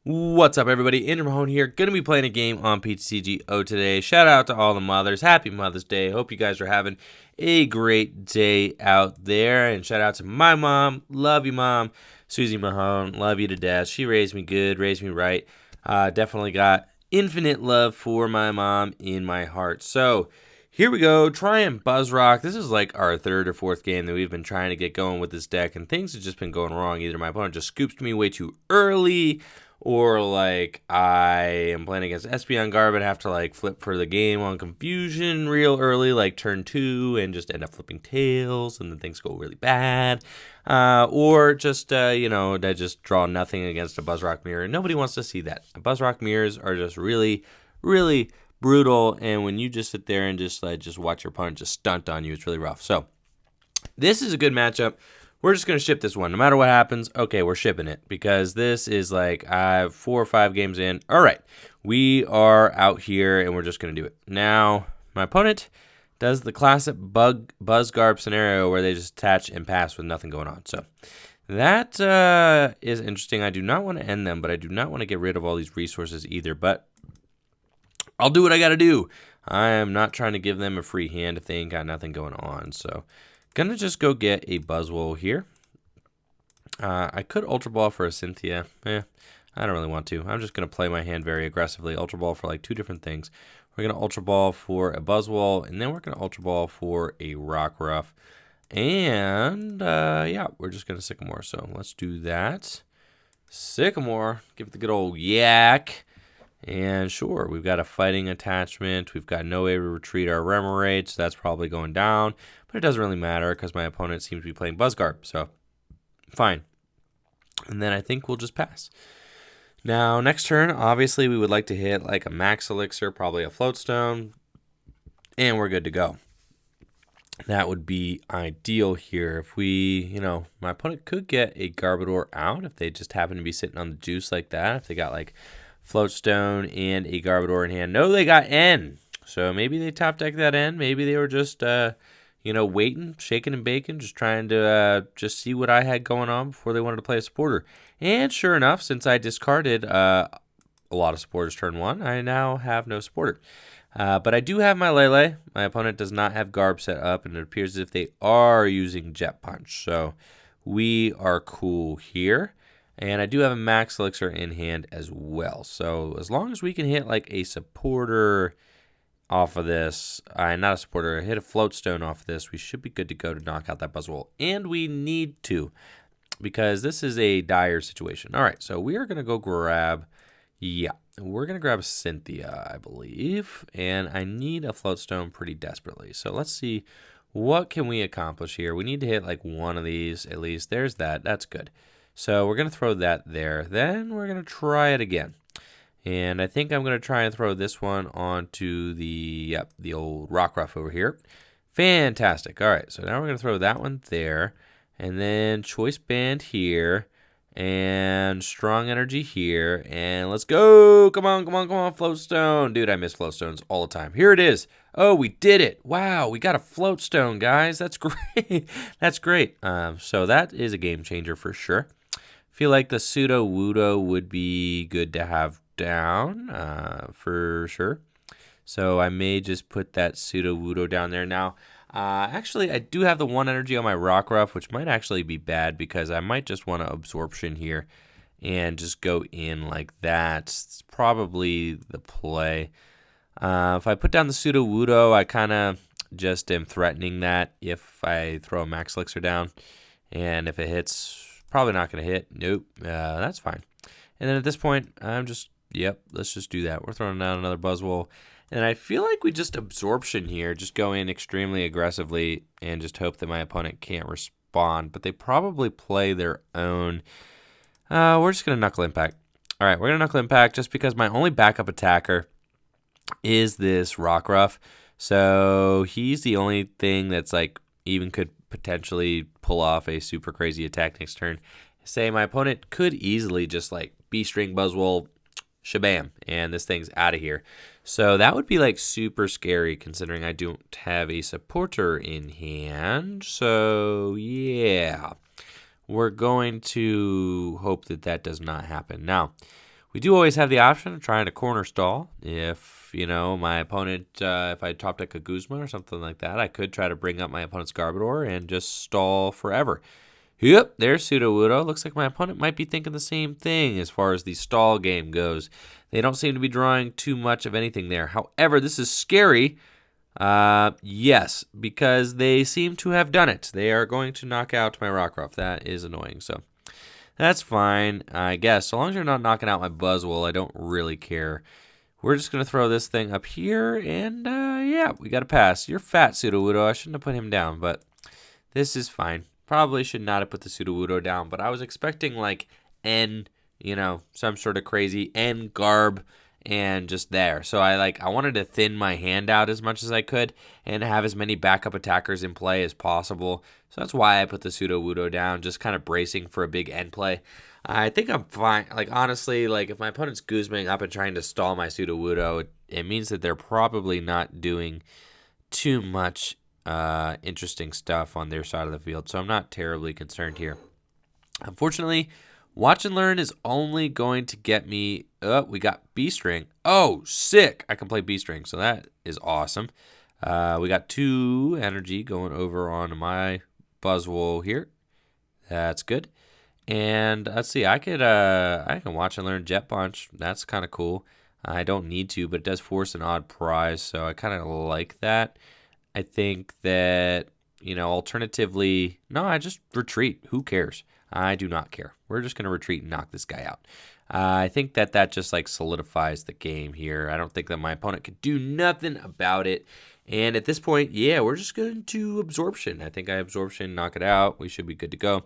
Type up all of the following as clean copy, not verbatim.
What's up, everybody? Andrew Mahone here. Going to be playing a game on PTCGO today. Shout out to all the mothers. Happy Mother's Day. Hope you guys are having a great day out there. And shout out to my mom. Love you, Mom. Susie Mahone. Love you to death. She raised me good, raised me right. Definitely got infinite love for my mom in my heart. So here we go. Trying Buzzrock. This is like our third or fourth game that we've been trying to get going with this deck. And things have just been going wrong. Either my opponent just scoops me way too early, or like I am playing against SP on Garbodor, have to like flip for the game on Confusion real early, like turn 2, and just end up flipping tails, and then things go really bad. Or just, I just draw nothing against a Buzzrock mirror. Nobody wants to see that. Buzzrock mirrors are just really, really brutal, and when you just sit there and just watch your opponent just stunt on you, it's really rough. So this is a good matchup. We're just going to ship this one. No matter what happens, okay, we're shipping it. Because this is like 4 or 5 games in. All right, we are out here, and we're just going to do it. Now, my opponent does the classic Buzzgarb scenario where they just attach and pass with nothing going on. So that is interesting. I do not want to end them, but I do not want to get rid of all these resources either. But I'll do what I got to do. I am not trying to give them a free hand if they ain't got nothing going on. So gonna just go get a Buzzwole here. I could Ultra Ball for a Cynthia. I don't really want to. I'm just gonna play my hand very aggressively. Ultra Ball for like 2 different things. We're gonna Ultra Ball for a Buzzwole, and then we're gonna Ultra Ball for a Rockruff. And yeah, we're just gonna Sycamore. So let's do that. Sycamore, give it the good old yak. And sure, we've got a fighting attachment. We've got no way to retreat our Remoraid, so that's probably going down. But it doesn't really matter because my opponent seems to be playing Buzzgarb, so fine. And then I think we'll just pass. Now, next turn, obviously we would like to hit like a Max Elixir, probably a Floatstone, and we're good to go. That would be ideal here. If we, my opponent could get a Garbodor out if they just happen to be sitting on the juice like that. If they got like Floatstone and a Garbodor in hand. No, they got N. So maybe they top deck that N. Maybe they were just, waiting, shaking and baking, just trying to just see what I had going on before they wanted to play a supporter. And sure enough, since I discarded a lot of supporters turn 1, I now have no supporter. But I do have my Lele. My opponent does not have Garb set up, and it appears as if they are using Jet Punch. So we are cool here. And I do have a Max Elixir in hand as well. So as long as we can hit like a supporter off of this, not a supporter, hit a Floatstone off of this, we should be good to go to knock out that Buzzwole. And we need to, because this is a dire situation. All right, so we are going to go grab, we're going to grab Cynthia, I believe. And I need a Floatstone pretty desperately. So let's see, what can we accomplish here? We need to hit like one of these at least. There's that. That's good. So we're going to throw that there. Then we're going to try it again. And I think I'm going to try and throw this one onto the old Rockruff over here. Fantastic. All right, so now we're going to throw that one there. And then Choice Band here. And Strong Energy here. And let's go. Come on, Floatstone. Dude, I miss Floatstones all the time. Here it is. Oh, we did it. Wow, we got a Floatstone, guys. That's great. That's great. So that is a game changer for sure. Feel like the Sudowoodo would be good to have down for sure. So I may just put that Sudowoodo down there now. Actually, I do have the 1 energy on my Rockruff, which might actually be bad because I might just want to Absorption here and just go in like that. It's probably the play. If I put down the Sudowoodo, I kind of just am threatening that if I throw a Max Elixir down. And if it hits, probably not going to hit. Nope, that's fine. And then at this point, I'm just, let's just do that. We're throwing down another Buzzwole. And I feel like we just Absorption here, just go in extremely aggressively and just hope that my opponent can't respond. But they probably play their own. We're just going to Knuckle Impact. All right, we're going to Knuckle Impact just because my only backup attacker is this Rockruff. So he's the only thing that's like even could potentially pull off a super crazy attack next turn. Say my opponent could easily just like B-String Buzzwole, shabam, and this thing's out of here. So that would be like super scary considering I don't have a supporter in hand. So yeah, we're going to hope that that does not happen. Now, We do always have the option of trying to corner stall. If, you know, my opponent, if I top deck a Guzma or something like that, I could try to bring up my opponent's Garbodor and just stall forever. Yep, there's Sudowoodo. Looks like my opponent might be thinking the same thing as far as the stall game goes. They don't seem to be drawing too much of anything there. However, this is scary. Yes, because they seem to have done it. They are going to knock out my Rockruff. That is annoying, so that's fine, I guess. So long as you're not knocking out my Buzzwole, I don't really care. We're just going to throw this thing up here, and yeah, we got to pass. You're fat, Sudowoodo. I shouldn't have put him down, but this is fine. Probably should not have put the Sudowoodo down, but I was expecting like N, you know, some sort of crazy N Garb and just there. So I wanted to thin my hand out as much as I could and have as many backup attackers in play as possible. So that's why I put the Sudowoodo down, just kind of bracing for a big end play. I think I'm fine. Like, honestly, like if my opponent's Guzmaing up and trying to stall my Sudowoodo, it means that they're probably not doing too much interesting stuff on their side of the field, so I'm not terribly concerned here. Unfortunately, Watch and Learn is only going to get me. Oh, we got B-String. Oh, sick! I can play B-String, so that is awesome. We got 2 energy going over on my Buzzwole here. That's good. And let's see, I can Watch and Learn Jet Punch. That's kind of cool. I don't need to, but it does force an odd prize, so I kind of like that. I think that, you know, alternatively, no, I just retreat. Who cares? I do not care. We're just going to retreat and knock this guy out. I think that just like solidifies the game here. I don't think that my opponent could do nothing about it. And at this point, yeah, we're just going to Absorption. I think I Absorption, knock it out. We should be good to go.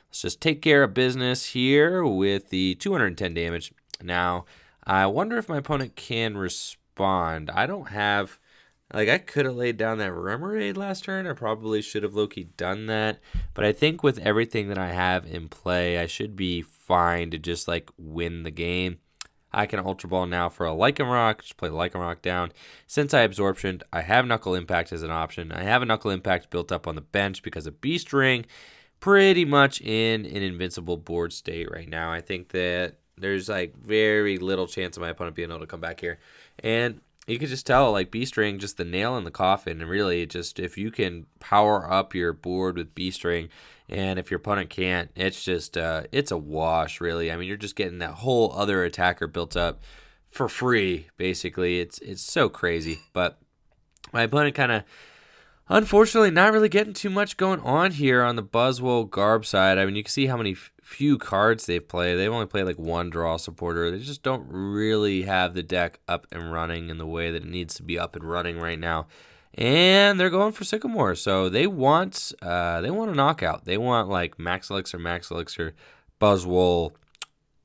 Let's just take care of business here with the 210 damage. Now, I wonder if my opponent can respond. I don't have... Like, I could have laid down that Remoraid last turn. I probably should have low-key done that. But I think with everything that I have in play, I should be fine to just, like, win the game. I can Ultra Ball now for a Lycanroc. Just play the Lycanroc down. Since I Absorptioned, I have Knuckle Impact as an option. I have a Knuckle Impact built up on the bench because of Beastring. Pretty much in an invincible board state right now. I think that there's, like, very little chance of my opponent being able to come back here. And... you could just tell, like, B-String, just the nail in the coffin. And really, just if you can power up your board with B-String, and if your opponent can't, it's just, it's a wash, really. I mean, you're just getting that whole other attacker built up for free, basically. It's so crazy. But my opponent kind of, unfortunately, not really getting too much going on here on the Buzzwole Garb side. I mean, you can see how many few cards they've played. They've only played like 1 draw supporter. They just don't really have the deck up and running in the way that it needs to be up and running right now. And they're going for Sycamore, so they want a knockout. They want like Max Elixir, Buzzwole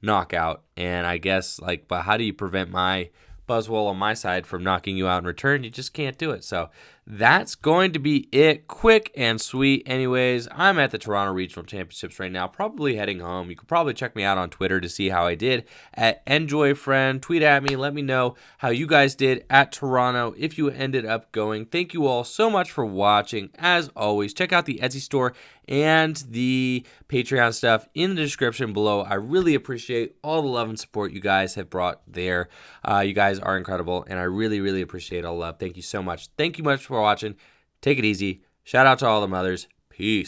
knockout. And I guess like, but how do you prevent my Buzzwole on my side from knocking you out in return? You just can't do it. So that's going to be it. Quick and sweet. Anyways, I'm at the Toronto Regional Championships right now, probably heading home. You could probably check me out on Twitter to see how I did at EnjoyFriend. Tweet at me. Let me know how you guys did at Toronto if you ended up going. Thank you all so much for watching. As always, check out the Etsy store and the Patreon stuff in the description below. I really appreciate all the love and support you guys have brought there. You guys are incredible, and I really, really appreciate all the love. Thank you so much. Thank you much for watching. Take it easy. Shout out to all the mothers. Peace.